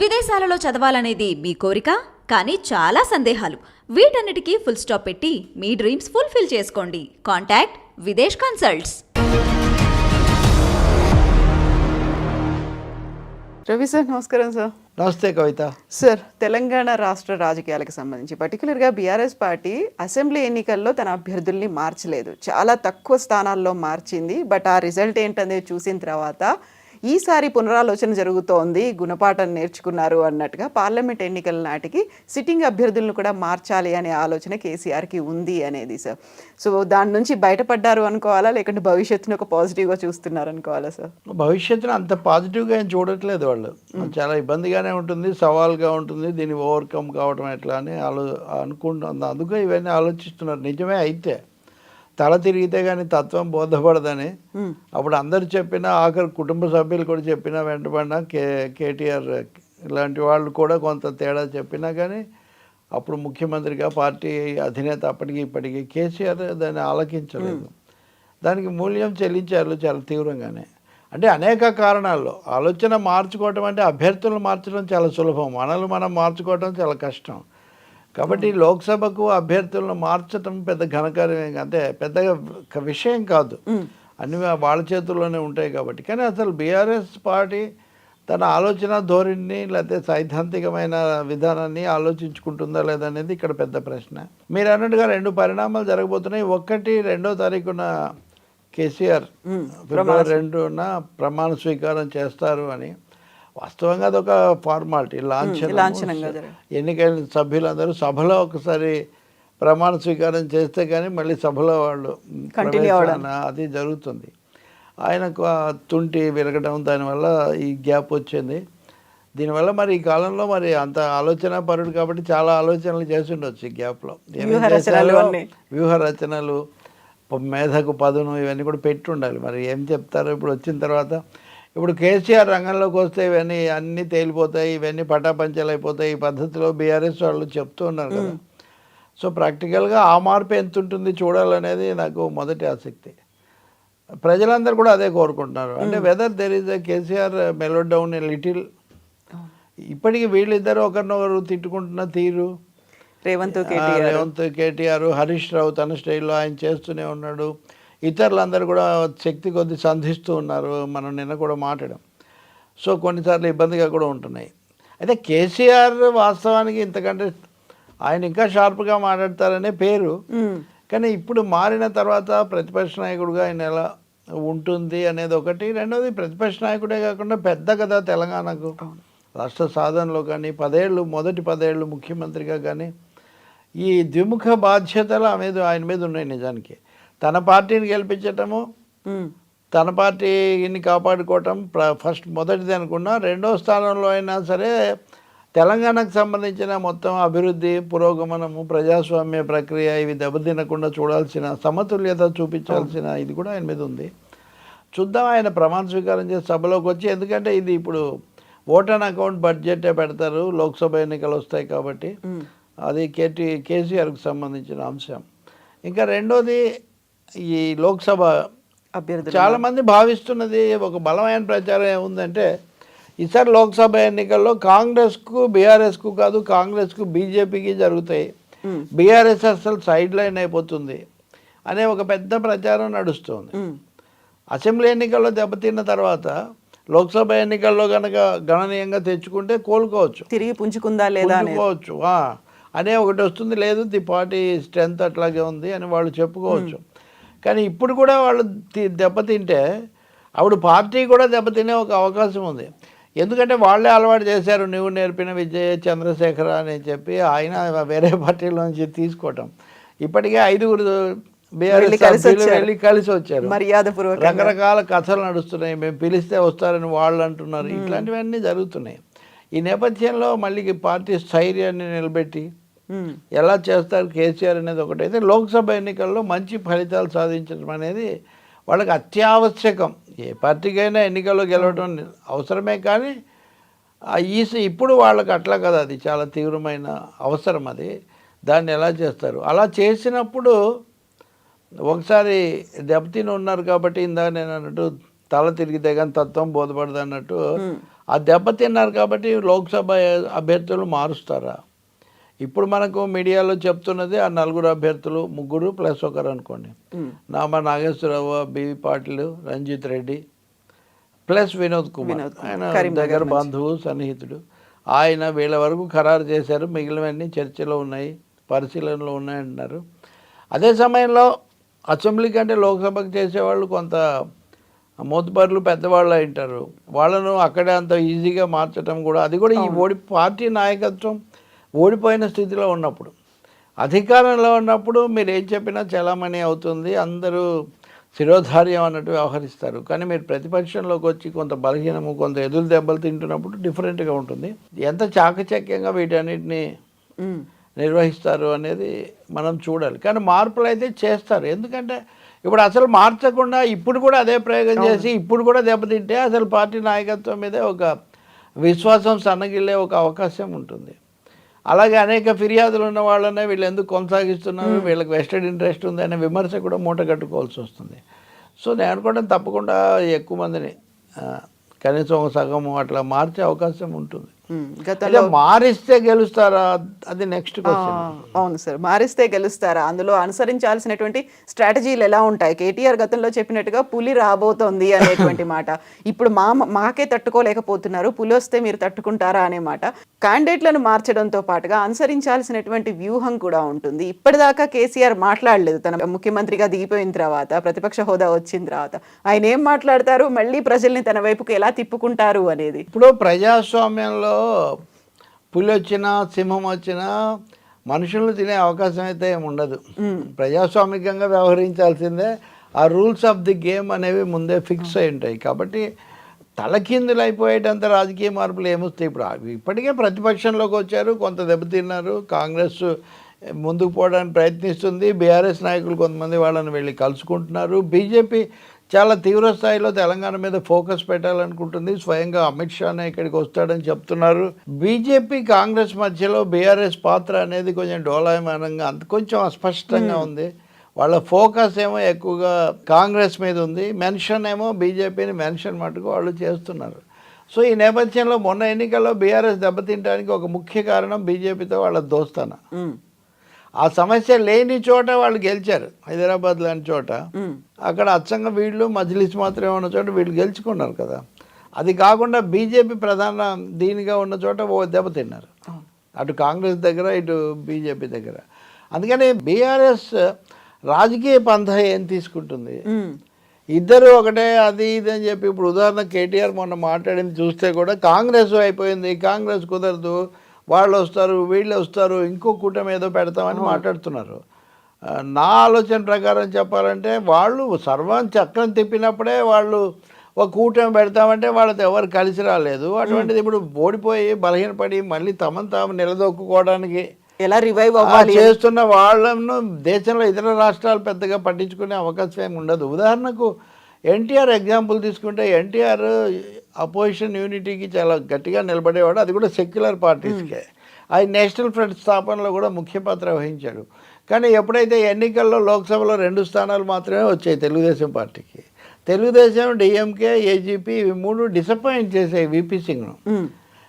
విదేశాలలో చదవాలనేది మీ కోరిక, కానీ చాలా సందేహాలు. వీటన్నిటికీ ఫుల్ స్టాప్ పెట్టి మీ డ్రీమ్స్ ఫుల్ఫిల్ చేసుకోండి. Contact Videsh consults. Ravi sir, నమస్కారం సార్. నమస్తే కవిత సార్, తెలంగాణ రాష్ట్ర రాజకీయాలకు సంబంధించి పర్టికులర్గా బీఆర్ఎస్ పార్టీ అసెంబ్లీ ఎన్నికల్లో తన అభ్యర్థుల్ని మార్చలేదు, చాలా తక్కువ స్థానాల్లో మార్చింది. బట్ ఆ రిజల్ట్ ఏంటనేది చూసిన తర్వాత ఈసారి పునరాలోచన జరుగుతోంది, గుణపాఠం నేర్చుకున్నారు అన్నట్టుగా పార్లమెంట్ ఎన్నికల నాటికి సిట్టింగ్ అభ్యర్థులను కూడా మార్చాలి అనే ఆలోచన కేసీఆర్కి ఉంది అనేది సార్. సో దాని నుంచి బయటపడ్డారు అనుకోవాలా, లేకుంటే భవిష్యత్తును ఒక పాజిటివ్గా చూస్తున్నారు అనుకోవాలా సార్? భవిష్యత్తును అంత పాజిటివ్గా ఏం చూడట్లేదు వాళ్ళు. చాలా ఇబ్బందిగానే ఉంటుంది, సవాల్గా ఉంటుంది, దీన్ని ఓవర్కమ్ కావడం ఎట్లా అని అనుకుంటుంది. అందుకే ఇవన్నీ ఆలోచిస్తున్నారు. నిజమే, అయితే తల తిరిగితే కానీ తత్వం బోధపడదని అప్పుడు అందరు చెప్పినా, ఆఖరి కుటుంబ సభ్యులు కూడా చెప్పినా వెంటబడినా, కేటీఆర్ ఇలాంటి వాళ్ళు కూడా కొంత తేడా చెప్పినా కానీ అప్పుడు ముఖ్యమంత్రిగా పార్టీ అధినేత అప్పటికి ఇప్పటికీ కేసీఆర్ దాన్ని ఆలకించలేదు. దానికి మూల్యం చెల్లించారు చాలా తీవ్రంగానే. అంటే అనేక కారణాల్లో ఆలోచన మార్చుకోవటం అంటే అభ్యర్థులను మార్చడం చాలా సులభం, మనం మార్చుకోవడం చాలా కష్టం. కాబట్టి లోక్సభకు అభ్యర్థులను మార్చడం పెద్ద ఘనకార్యం, అంటే పెద్దగా విషయం కాదు, అన్ని వాళ్ళ చేతుల్లోనే ఉంటాయి కాబట్టి. కానీ అసలు బీఆర్ఎస్ పార్టీ తన ఆలోచన ధోరణిని లేకపోతే సైద్ధాంతికమైన విధానాన్ని ఆలోచించుకుంటుందా లేదనేది ఇక్కడ పెద్ద ప్రశ్న. మీరు అన్నట్టుగా రెండు పరిణామాలు జరగబోతున్నాయి. ఒకటి, 2వ తారీఖున కేసీఆర్ ఫిబ్రవరి 2న ప్రమాణ స్వీకారం చేస్తారు అని. వాస్తవంగా అదొక ఫార్మాలిటీ, లాంఛనంగా ఎన్నికైన సభ్యులందరూ సభలో ఒకసారి ప్రమాణ స్వీకారం చేస్తే కానీ మళ్ళీ సభలో వాళ్ళు అది జరుగుతుంది. ఆయనకు తుంటి విరగడం, దానివల్ల ఈ గ్యాప్ వచ్చింది. దీనివల్ల మరి ఈ కాలంలో మరి అంత ఆలోచన పరుడు కాబట్టి చాలా ఆలోచనలు చేసి ఉండొచ్చు ఈ గ్యాప్లో. వ్యూహ రచనలు, మేధకు పదును, ఇవన్నీ కూడా పెట్టి ఉండాలి. మరి ఏం చెప్తారో ఇప్పుడు వచ్చిన తర్వాత. ఇప్పుడు కేసీఆర్ రంగంలోకి వస్తే ఇవన్నీ అన్నీ తేలిపోతాయి, ఇవన్నీ పటాపంచలు అయిపోతాయి, ఈ పద్ధతిలో బీఆర్ఎస్ వాళ్ళు చెప్తూ ఉన్నారు కదా. సో ప్రాక్టికల్గా ఆ మార్పు ఎంత ఉంటుంది చూడాలనేది నాకు మొదటి ఆసక్తి. ప్రజలందరూ కూడా అదే కోరుకుంటున్నారు. అంటే whether there is a KCR mellow down a little. ఇప్పటికీ వీళ్ళిద్దరు ఒకరినొకరు తిట్టుకుంటున్న తీరు, రేవంత్ కేటీఆర్, హరీష్ రావు తన స్టైల్లో ఆయన చేస్తూనే ఉన్నాడు, ఇతరులందరూ కూడా శక్తి కొద్ది సంధిస్తూ ఉన్నారు. మనం నిన్న కూడా మాట్లాడాం. సో కొన్నిసార్లు ఇబ్బందిగా కూడా ఉంటున్నాయి. అయితే కేసీఆర్ వాస్తవానికి ఇంతకంటే ఆయన ఇంకా షార్ప్గా మాట్లాడతారనే పేరు, కానీ ఇప్పుడు మారిన తర్వాత ప్రతిపక్ష నాయకుడిగా ఆయన ఎలా ఉంటుంది అనేది ఒకటి. రెండవది, ప్రతిపక్ష నాయకుడే కాకుండా పెద్ద కదా తెలంగాణకు రాష్ట్ర సాధనలో కానీ మొదటి 10 ఏళ్ళు ముఖ్యమంత్రిగా కానీ ఈ ద్విముఖ బాధ్యతలు ఆయన మీద ఉన్నాయి. నిజానికి తన పార్టీని గెలిపించటము, తన పార్టీని కాపాడుకోవటం మొదటిది అనుకున్నా. 2వ స్థానంలో అయినా సరే తెలంగాణకు సంబంధించిన మొత్తం అభివృద్ధి, పురోగమనము, ప్రజాస్వామ్య ప్రక్రియ ఇవి దెబ్బతినకుండా చూడాల్సిన, సమతుల్యత చూపించాల్సిన ఇది కూడా ఆయన మీద ఉంది. చూద్దాం ఆయన ప్రమాణ స్వీకారం చేసి సభలోకి వచ్చి. ఎందుకంటే ఇది ఇప్పుడు ఓట్ ఆన్ అకౌంట్ బడ్జెటే పెడతారు, లోక్సభ ఎన్నికలు వస్తాయి కాబట్టి అది కేసీఆర్కి సంబంధించిన అంశం. ఇంకా రెండోది, ఈ లోక్సభ అభ్యర్థి చాలామంది భావిస్తున్నది ఒక బలమైన ప్రచారం ఏముందంటే, ఈసారి లోక్సభ ఎన్నికల్లో కాంగ్రెస్కు బీఆర్ఎస్కు కాదు, కాంగ్రెస్కు బీజేపీకి జరుగుతాయి, బీఆర్ఎస్ అసలు సైడ్ లైన్ అయిపోతుంది అనే ఒక పెద్ద ప్రచారం నడుస్తుంది. అసెంబ్లీ ఎన్నికల్లో దెబ్బతిన్న తర్వాత లోక్సభ ఎన్నికల్లో కనుక గణనీయంగా తెచ్చుకుంటే కోలుకోవచ్చు, తిరిగి పుంజుకుందా లేదా అనుకోవచ్చు అనే ఒకటి వస్తుంది. లేదు, ది పార్టీ స్ట్రెంత్ అట్లాగే ఉంది అని వాళ్ళు చెప్పుకోవచ్చు. కానీ ఇప్పుడు కూడా వాళ్ళు దెబ్బతింటే అప్పుడు పార్టీ కూడా దెబ్బతినే ఒక అవకాశం ఉంది. ఎందుకంటే వాళ్ళే అలవాటు చేశారు, నువ్వు నేర్పిన విజయ చంద్రశేఖర అని చెప్పి ఆయన వేరే పార్టీల నుంచి తీసుకోవటం. ఇప్పటికే 5 బీఆర్ఎస్ వెళ్ళి కలిసి వచ్చారు, రకరకాల కథలు నడుస్తున్నాయి, మేము పిలిస్తే వస్తారని వాళ్ళు అంటున్నారు. ఇట్లాంటివన్నీ జరుగుతున్నాయి. ఈ నేపథ్యంలో మళ్ళీ పార్టీ స్థైర్యాన్ని నిలబెట్టి ఎలా చేస్తారు కేసీఆర్ అనేది ఒకటైతే, లోక్సభ ఎన్నికల్లో మంచి ఫలితాలు సాధించడం అనేది వాళ్ళకి అత్యావశ్యకం. ఏ పార్టీకైనా ఎన్నికల్లో గెలవడం అవసరమే, కానీ ఇప్పుడు వాళ్ళకి అట్లా కదా, అది చాలా తీవ్రమైన అవసరం. అది దాన్ని ఎలా చేస్తారు? అలా చేసినప్పుడు ఒకసారి దెబ్బతిని ఉన్నారు కాబట్టి ఇందాక నేను అన్నట్టు తల తిరిగితే కానీ తత్వం బోధపడదు అన్నట్టు ఆ దెబ్బతిన్నారు కాబట్టి లోక్సభ అభ్యర్థులు మారుస్తారా? ఇప్పుడు మనకు మీడియాలో చెప్తున్నది ఆ 4 అభ్యర్థులు, 3 ప్లస్ 1 అనుకోండి. నామా నాగేశ్వరరావు, బివి పాటిల్, రంజిత్ రెడ్డి ప్లస్ వినోద్ కుమార్, ఆయన దగ్గర బంధువు, సన్నిహితుడు. ఆయన వీళ్ళ వరకు ఖరారు చేశారు. మిగిలినవన్నీ చర్చలో ఉన్నాయి, పరిశీలనలో ఉన్నాయంటున్నారు. అదే సమయంలో అసెంబ్లీ కంటే లోక్సభకు చేసేవాళ్ళు కొంత మోతుబర్లు పెద్దవాళ్ళు ఉంటారు. వాళ్ళను అక్కడే అంత ఈజీగా మార్చడం కూడా, అది కూడా ఈ పార్టీ నాయకత్వం ఓడిపోయిన స్థితిలో ఉన్నప్పుడు, అధికారంలో ఉన్నప్పుడు మీరు ఏం చెప్పినా చలామణి అవుతుంది, అందరూ శిరోధార్యం అన్నట్టు వ్యవహరిస్తారు. కానీ మీరు ప్రతిపక్షంలోకి వచ్చి కొంత బలహీనము, కొంత ఎదురు దెబ్బలు తింటున్నప్పుడు డిఫరెంట్గా ఉంటుంది. ఎంత చాకచక్యంగా వీటన్నిటిని నిర్వహిస్తారు అనేది మనం చూడాలి. కానీ మార్పులు అయితే చేస్తారు. ఎందుకంటే ఇప్పుడు అసలు మార్చకుండా ఇప్పుడు కూడా అదే ప్రయోగం చేసి ఇప్పుడు కూడా దెబ్బతింటే అసలు పార్టీ నాయకత్వం మీదే ఒక విశ్వాసం సన్నగిల్లే ఒక అవకాశం ఉంటుంది. అలాగే అనేక ఫిర్యాదులు ఉన్న వాళ్ళనే వీళ్ళు ఎందుకు కొనసాగిస్తున్నారు, వీళ్ళకి వెస్టెడ్ ఇంట్రెస్ట్ ఉంది అనే విమర్శ కూడా మూట కట్టుకోవాల్సి వస్తుంది. సో నేను అనుకోవడం తప్పకుండా ఎక్కువ మందిని కనీసం ఒక సగము అట్లా మార్చే అవకాశం ఉంటుంది. గతంలో మారిస్తే గెలుస్తారా, అది నెక్స్ట్ క్వశ్చన్. అవును సార్, మారిస్తే గెలుస్తారా, అందులో అనుసరించాల్సినటువంటి స్ట్రాటజీలు ఎలా ఉంటాయి? కేటీఆర్ గతంలో చెప్పినట్టుగా పులి రాబోతోంది అనేటువంటి మాట ఇప్పుడు మాకే తట్టుకోలేకపోతున్నారు, పులి వస్తే మీరు తట్టుకుంటారా అనే మాట. క్యాండిడేట్లను మార్చడంతో పాటుగా అనుసరించాల్సినటువంటి వ్యూహం కూడా ఉంటుంది. ఇప్పటిదాకా కేసీఆర్ మాట్లాడలేదు. తన ముఖ్యమంత్రిగా దిగిపోయిన తర్వాత, ప్రతిపక్ష హోదా వచ్చిన తర్వాత ఆయన ఏం మాట్లాడతారు, మళ్ళీ ప్రజల్ని తన వైపుకు ఎలా తిప్పుకుంటారు అనేది. ఇప్పుడు ప్రజాస్వామ్యంలో పులి వచ్చినా సింహం వచ్చినా మనుషులను తినే అవకాశం అయితే ఏమి ఉండదు. ప్రజాస్వామికంగా వ్యవహరించాల్సిందే. ఆ రూల్స్ ఆఫ్ ది గేమ్ అనేవి ముందే ఫిక్స్ అయి ఉంటాయి. కాబట్టి తలకిందులు అయిపోయేటంత రాజకీయ మార్పులు ఏమొస్తాయి? ఇప్పుడు ఇప్పటికే ప్రతిపక్షంలోకి వచ్చారు, కొంత దెబ్బతిన్నారు. కాంగ్రెస్ ముందుకు పోవడానికి ప్రయత్నిస్తుంది. బీఆర్ఎస్ నాయకులు కొంతమంది వాళ్ళని వెళ్ళి కలుసుకుంటున్నారు. బీజేపీ చాలా తీవ్ర స్థాయిలో తెలంగాణ మీద ఫోకస్ పెట్టాలనుకుంటుంది. స్వయంగా అమిత్ షానే ఇక్కడికి వస్తాడని చెప్తున్నారు. బీజేపీ కాంగ్రెస్ మధ్యలో బీఆర్ఎస్ పాత్ర అనేది కొంచెం డోలాయమానంగా, అంత కొంచెం అస్పష్టంగా ఉంది. వాళ్ళ ఫోకస్ ఏమో ఎక్కువగా కాంగ్రెస్ మీద ఉంది, మెన్షన్ ఏమో బీజేపీని మెన్షన్ మటుకు వాళ్ళు చేస్తున్నారు. సో ఈ నేపథ్యంలో మొన్న ఎన్నికల్లో బీఆర్ఎస్ దెబ్బతింటానికి ఒక ముఖ్య కారణం బీజేపీతో వాళ్ళ దోస్తాన. ఆ సమస్య లేని చోట వాళ్ళు గెలిచారు. హైదరాబాద్ లాంటి చోట అక్కడ అచ్చంగా వీళ్ళు మజ్లిస్ మాత్రమే ఉన్న చోట వీళ్ళు గెలుచుకున్నారు కదా. అది కాకుండా బీజేపీ ప్రధాన దీనిగా ఉన్న చోట దెబ్బతిన్నారు, అటు కాంగ్రెస్ దగ్గర ఇటు బీజేపీ దగ్గర. అందుకని బీఆర్ఎస్ రాజకీయ పంథ ఏం తీసుకుంటుంది? ఇద్దరు ఒకటే అది ఇది అని చెప్పి, ఇప్పుడు ఉదాహరణ కేటీఆర్ మొన్న మాట్లాడింది చూస్తే కూడా కాంగ్రెస్ అయిపోయింది, కాంగ్రెస్ కుదరదు, వాళ్ళు వస్తారు వీళ్ళు వస్తారు, ఇంకో కూటమి ఏదో పెడతామని మాట్లాడుతున్నారు. నా ఆలోచన ప్రకారం చెప్పాలంటే వాళ్ళు సర్వం చక్రం తిప్పినప్పుడే వాళ్ళు ఒక కూటమి పెడతామంటే వాళ్ళతో ఎవరు కలిసి రాలేదు. అటువంటిది ఇప్పుడు ఓడిపోయి బలహీనపడి మళ్ళీ తమను తాము నిలదొక్కుకోవడానికి ఎలా రివైవ్ అవ్వాలి చేస్తున్న వాళ్ళను దేశంలో ఇతర రాష్ట్రాలు పెద్దగా పట్టించుకునే అవకాశం ఏమి ఉండదు. ఉదాహరణకు ఎన్టీఆర్ ఎగ్జాంపుల్ తీసుకుంటే ఎన్టీఆర్ అపోజిషన్ యూనిటీకి చాలా గట్టిగా నిలబడేవాడు, అది కూడా సెక్యులర్ పార్టీస్కే. ఆయన నేషనల్ ఫ్రంట్ స్థాపనలో కూడా ముఖ్య పాత్ర వహించాడు. కానీ ఎప్పుడైతే ఎన్నికల్లో లోక్సభలో 2 స్థానాలు మాత్రమే వచ్చాయి తెలుగుదేశం పార్టీకి, తెలుగుదేశం, డిఎంకే, ఏజీపీ ఇవి 3 డిసప్పాయింట్ చేసాయి వీపీ సింగ్ను.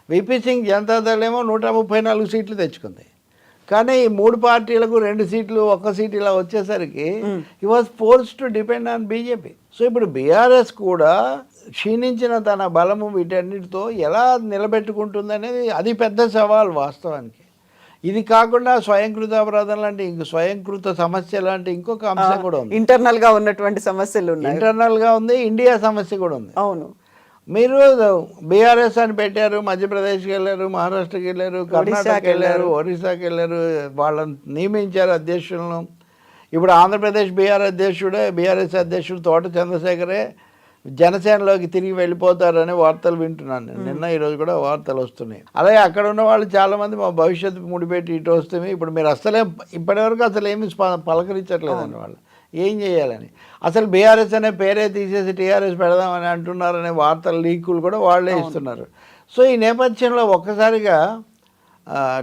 వీపీ సింగ్ జనతాదళ్ ఏమో 134 సీట్లు తెచ్చుకుంది. కానీ ఈ 3 పార్టీలకు 2 సీట్లు 1 సీట్ ఇలా వచ్చేసరికి he was force to depend on BJP. So ఇప్పుడు బీఆర్ఎస్ కూడా క్షీణించిన తన బలము వీటన్నిటితో ఎలా నిలబెట్టుకుంటుంది అనేది అది పెద్ద సవాల్ వాస్తవానికి. ఇది కాకుండా స్వయంకృత అపరాధం లాంటి స్వయంకృత సమస్య లాంటి ఇంకొక అంశం కూడా ఉంది. ఇంటర్నల్గా ఉన్నటువంటి సమస్యలు ఉన్నాయి. ఇంటర్నల్గా ఉంది, ఇండియా సమస్య కూడా ఉంది. అవును, మీరు బీఆర్ఎస్ అని పెట్టారు, మధ్యప్రదేశ్కి వెళ్ళారు, మహారాష్ట్రకి వెళ్ళారు, కర్ణాటకకి వెళ్ళారు, ఒరిస్సాకి వెళ్ళారు, వాళ్ళని నియమించారు అధ్యక్షులను. ఇప్పుడు ఆంధ్రప్రదేశ్ బీఆర్ఎస్ అధ్యక్షుడు తోట చంద్రశేఖరే జనసేనలోకి తిరిగి వెళ్ళిపోతారనే వార్తలు వింటున్నాను నేను. నిన్న ఈరోజు కూడా వార్తలు వస్తున్నాయి. అలాగే అక్కడ ఉన్న వాళ్ళు చాలామంది మా భవిష్యత్తు ముడిపెట్టి ఇటు వస్తే ఇప్పుడు మీరు అసలే ఇప్పటివరకు అసలు ఏమి పలకరించట్లేదండి వాళ్ళు ఏం చేయాలని. అసలు బీఆర్ఎస్ అనే పేరే తీసేసి టీఆర్ఎస్ పెడదామని అంటున్నారనే వార్తల లీకులు కూడా వాళ్ళే ఇస్తున్నారు. సో ఈ నేపథ్యంలో ఒక్కసారిగా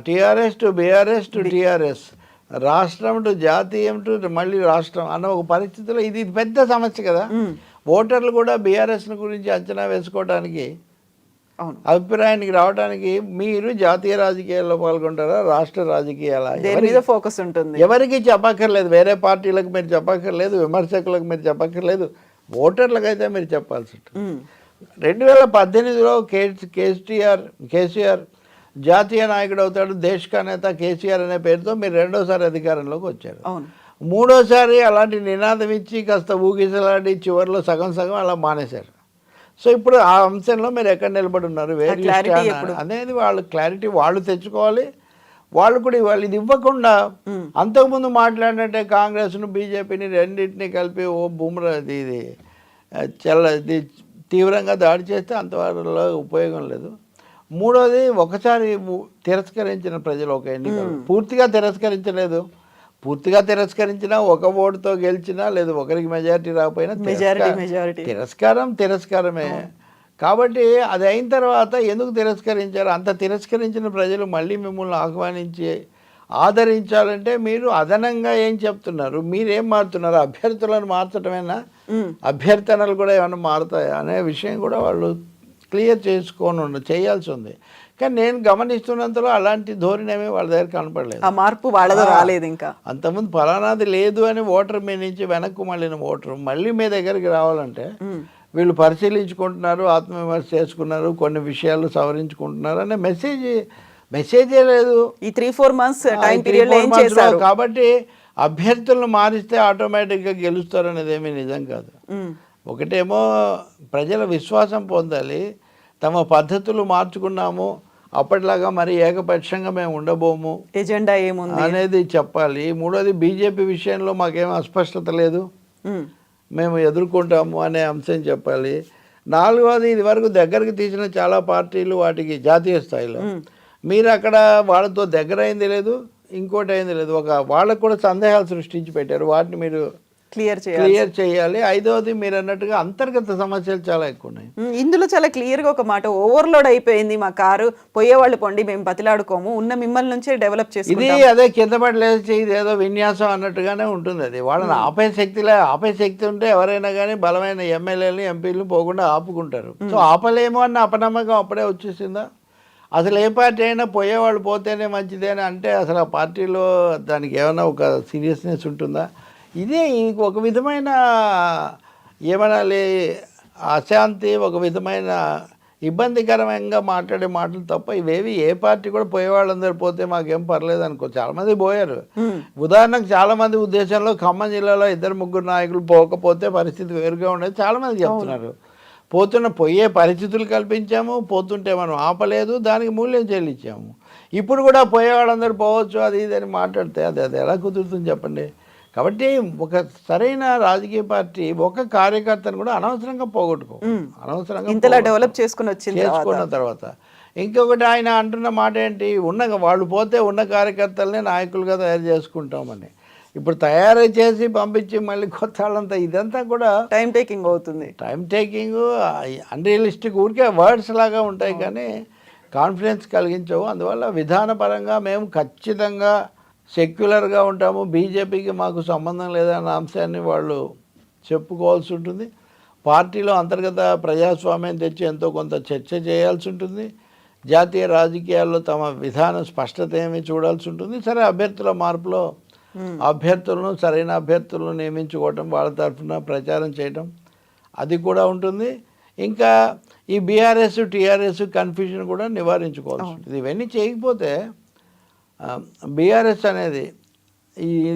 TRS to BRS to TRS, రాష్ట్రం టు జాతీయం టు మళ్ళీ రాష్ట్రం అన్న ఒక పరిస్థితిలో ఇది పెద్ద సమస్య కదా. ఓటర్లు కూడా బీఆర్ఎస్ గురించి అంచనా వేసుకోవడానికి అవును. అభిప్రాయానికి రావడానికి మీరు జాతీయ రాజకీయాల్లో పాల్గొంటారా, రాష్ట్ర రాజకీయాల దేని మీద ఫోకస్ ఉంటుంది? ఎవరికి చెప్పక్కర్లేదు, వేరే పార్టీలకు మీరు చెప్పక్కర్లేదు, విమర్శకులకు మీరు చెప్పక్కర్లేదు, ఓటర్లకు అయితే మీరు చెప్పాల్సి ఉంటుంది. 2018లో కేసీఆర్ జాతీయ నాయకుడు అవుతాడు, దేశ నేత కేసీఆర్ అనే పేరుతో మీరు రెండోసారి అధికారంలోకి వచ్చారు. అవును. మూడోసారి అలాంటి నినాదం ఇచ్చి కాస్త ఊగిసలాడి చివరిలో సగం అలా మానేశారు. సో ఇప్పుడు ఆ అంశంలో మీరు ఎక్కడ నిలబడి ఉన్నారు, అనేది వాళ్ళు క్లారిటీ వాళ్ళు తెచ్చుకోవాలి. వాళ్ళు కూడా ఇవ్వాలి. ఇది ఇవ్వకుండా అంతకుముందు మాట్లాడినట్టే కాంగ్రెస్ను బీజేపీని రెండింటినీ కలిపి ఓ బుమ్రా ఇది తీవ్రంగా దాడి చేస్తే అంతవరలో ఉపయోగం లేదు. మూడోది, ఒకసారి తిరస్కరించిన ప్రజలు ఒక ఎన్నికలు పూర్తిగా తిరస్కరించలేదు. పూర్తిగా తిరస్కరించినా, ఒక ఓటుతో గెలిచినా, లేదు ఒకరికి మెజారిటీ రాకపోయినా తిరస్కారమే. కాబట్టి అది అయిన తర్వాత ఎందుకు తిరస్కరించారు? అంత తిరస్కరించిన ప్రజలు మళ్ళీ మిమ్మల్ని ఆహ్వానించి ఆదరించాలంటే మీరు అదనంగా ఏం చెప్తున్నారు, మీరేం మారుతున్నారు? అభ్యర్థులను మార్చడమేనా? అభ్యర్థనలు కూడా ఏమైనా మారుతాయా అనే విషయం కూడా వాళ్ళు క్లియర్ చేయాల్సి ఉంది. కానీ నేను గమనిస్తున్నంతలో అలాంటి ధోరణి ఏమీ వాళ్ళ దగ్గర కనపడలేదు. ఆ మార్పు వాళ్ళదో రాలేదు. ఇంకా అంతకుముందు ఫలానాది లేదు అని ఓటర్ మీ నుంచి వెనక్కు మళ్ళిన ఓటరు మళ్ళీ మీ దగ్గరికి రావాలంటే వీళ్ళు పరిశీలించుకుంటున్నారు, ఆత్మవిమర్శ చేసుకున్నారు, కొన్ని విషయాలు సవరించుకుంటున్నారు అనే మెసేజే లేదు. ఈ 3-4 months టైం పీరియడ్ ఏం చేశారు? కాబట్టి అభ్యర్థులను మారిస్తే ఆటోమేటిక్గా గెలుస్తారు అనేది ఏమీ నిజం కాదు. ఒకటేమో ప్రజల విశ్వాసం పొందాలి, తమ పద్ధతులు మార్చుకున్నాము, అప్పటిలాగా మరి ఏకపక్షంగా మేము ఉండబోము, ఎజెండా ఏముంది అనేది చెప్పాలి. మూడోది, బీజేపీ విషయంలో మాకేం అస్పష్టత లేదు, మేము ఎదుర్కొంటాము అనే అంశం చెప్పాలి. నాలుగోది, ఇది వరకు దగ్గరికి తీసిన చాలా పార్టీలు వాటికి జాతీయ స్థాయిలో మీరు అక్కడ వాళ్ళతో దగ్గర అయింది లేదు, ఇంకోటి అయింది లేదు. వాళ్ళకు కూడా సందేహాలు సృష్టించి పెట్టారు, వాటిని మీరు క్లియర్ చేయాలి. ఐదవది, మీరు అన్నట్టుగా అంతర్గత సమస్యలు చాలా ఎక్కువ ఉన్నాయి. ఇందులో చాలా క్లియర్గా ఒక మాట, ఓవర్లోడ్ అయిపోయింది మా కారు, పోయేవాళ్ళు పొండి, మేము బతిలాడుకోము, ఉన్న మిమ్మల్ని నుంచే డెవలప్ చేసి ఇది అదే కింద పడలేసి ఇది ఏదో విన్యాసం అన్నట్టుగానే ఉంటుంది. అది వాళ్ళని ఆపే శక్తి ఉంటే ఎవరైనా కానీ బలమైన ఎమ్మెల్యేలు ఎంపీలు పోకుండా ఆపుకుంటారు. సో ఆపలేమో అన్న అపనమ్మకం అప్పుడే వచ్చేసిందా? అసలు ఏ పార్టీ అయినా పోయేవాళ్ళు పోతేనే మంచిదేనా అంటే అసలు ఆ పార్టీలో దానికి ఏమైనా ఒక సీరియస్నెస్ ఉంటుందా? ఇదే ఒక విధమైన ఏమనాలి, అశాంతి, ఒక విధమైన ఇబ్బందికరంగా మాట్లాడే మాటలు తప్ప ఇవేవి ఏ పార్టీ కూడా పోయేవాళ్ళందరూ పోతే మాకేం పర్లేదు అనుకో. చాలామంది పోయారు. ఉదాహరణకు చాలామంది ఉద్దేశంలో ఖమ్మం జిల్లాలో 2-3 నాయకులు పోకపోతే పరిస్థితి వేరుగా ఉండేది చాలామంది చెప్తున్నారు. పోయే పరిస్థితులు కల్పించాము, పోతుంటే మనం ఆపలేదు, దానికి మూల్యం చెల్లించాము. ఇప్పుడు కూడా పోయేవాళ్ళందరూ పోవచ్చు అది ఇది అని మాట్లాడితే అది ఎలా కుదురుతుంది చెప్పండి? కాబట్టి ఒక సరైన రాజకీయ పార్టీ ఒక కార్యకర్తను కూడా అనవసరంగా అనవసరంగా ఇంతలా డెవలప్ చేసుకున్న తర్వాత ఇంకొకటి ఆయన అంటున్న మాట ఏంటి, వాళ్ళు పోతే ఉన్న కార్యకర్తలనే నాయకులుగా తయారు చేసుకుంటామని. ఇప్పుడు తయారు చేసి పంపించి మళ్ళీ కొత్త వాళ్ళంతా ఇదంతా కూడా టైం టేకింగ్ అన్రియలిస్టిక్, ఊరికే వర్డ్స్ లాగా ఉంటాయి కానీ కాన్ఫిడెన్స్ కలిగించవు. అందువల్ల విధానపరంగా మేము ఖచ్చితంగా సెక్యులర్గా ఉంటాము, బీజేపీకి మాకు సంబంధం లేదన్న అంశాన్ని వాళ్ళు చెప్పుకోవాల్సి ఉంటుంది. పార్టీలో అంతర్గత ప్రజాస్వామ్యం తెచ్చి ఎంతో కొంత చర్చ చేయాల్సి ఉంటుంది. జాతీయ రాజకీయాల్లో తమ విధానం స్పష్టత ఏమి చూడాల్సి ఉంటుంది. సరే, అభ్యర్థుల మార్పులో సరైన అభ్యర్థులను నియమించుకోవటం, వాళ్ళ తరఫున ప్రచారం చేయటం అది కూడా ఉంటుంది. ఇంకా ఈ బీఆర్ఎస్ టీఆర్ఎస్ కన్ఫ్యూజన్ కూడా నివారించుకోవాల్సి ఉంటుంది. ఇవన్నీ చేయకపోతే బీఆర్ఎస్ అనేది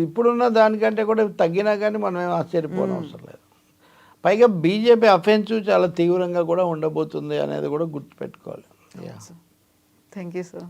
ఇప్పుడున్న దానికంటే కూడా తగ్గినా కానీ మనం ఏం ఆశ్చర్యపోవడం అవసరం లేదు. పైగా బీజేపీ అఫెన్సివ్ చాలా తీవ్రంగా కూడా ఉండబోతుంది అనేది కూడా గుర్తుపెట్టుకోవాలి. Thank you sir.